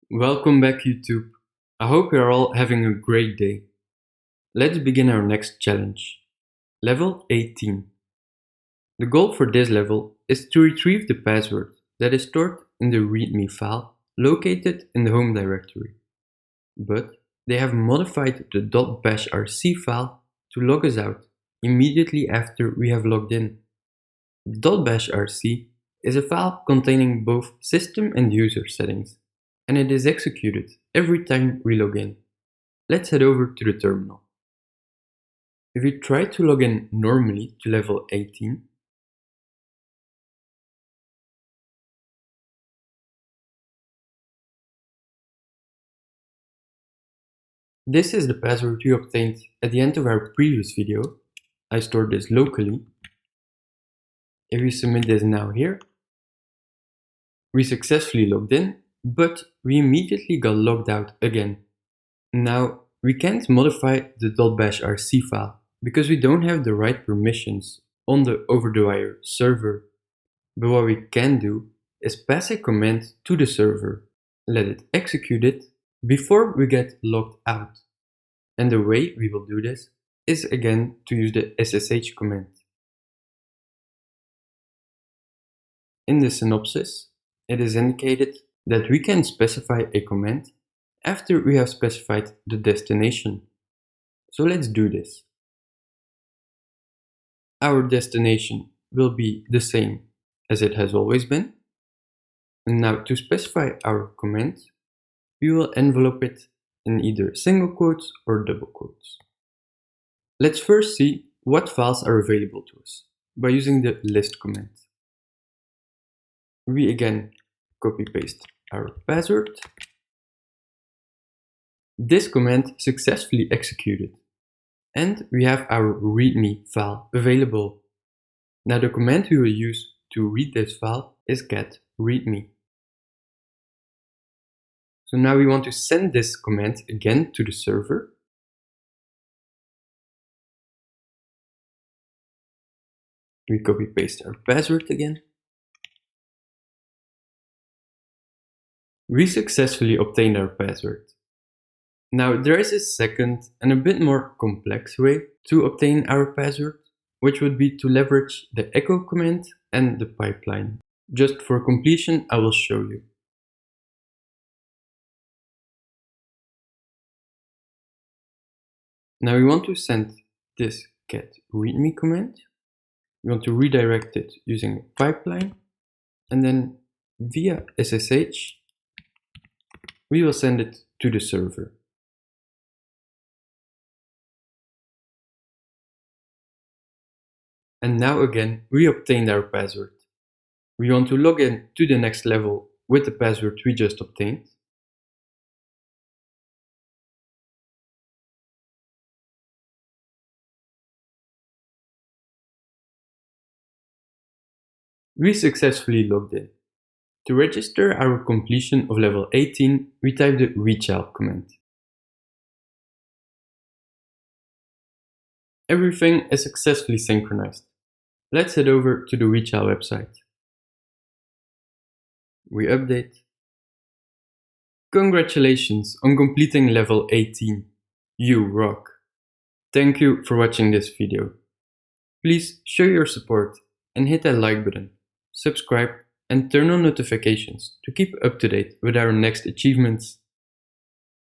Welcome back, YouTube. I hope you're all having a great day. Let's begin our next challenge. Level 18. The goal for this level is to retrieve the password that is stored in the README file located in the home directory. But they have modified the .bashrc file to log us out immediately after we have logged in. .bashrc is a file containing both system and user settings, and it is executed every time we log in. Let's head over to the terminal. If we try to log in normally to level 18, this is the password we obtained at the end of our previous video. I stored this locally. If we submit this now here, we successfully logged in, but we immediately got logged out again. Now, we can't modify the .bashrc file because we don't have the right permissions on the OverTheWire server. But what we can do is pass a command to the server, let it execute it before we get logged out. And the way we will do this is again to use the ssh command. In the synopsis, it is indicated that we can specify a command after we have specified the destination. So let's do this. Our destination will be the same as it has always been. And now to specify our command, we will envelope it in either single quotes or double quotes. Let's first see what files are available to us by using the list command. We again copy paste our password. This command successfully executed, and we have our README file available. Now the command we will use to read this file is get readme. So now we want to send this command again to the server. We copy paste our password again. We successfully obtained our password. Now there is a second and a bit more complex way to obtain our password, which would be to leverage the echo command and the pipeline. Just for completion, I will show you. Now we want to send this get readme command. We want to redirect it using a pipeline, and then via SSH, we will send it to the server. And now again, we obtained our password. We want to log in to the next level with the password we just obtained. We successfully logged in. To register our completion of level 18, we type the reachAll command. Everything is successfully synchronized. Let's head over to the reachAll website. We update. Congratulations on completing level 18. You rock! Thank you for watching this video. Please show your support and hit that like button, subscribe, and turn on notifications to keep up to date with our next achievements.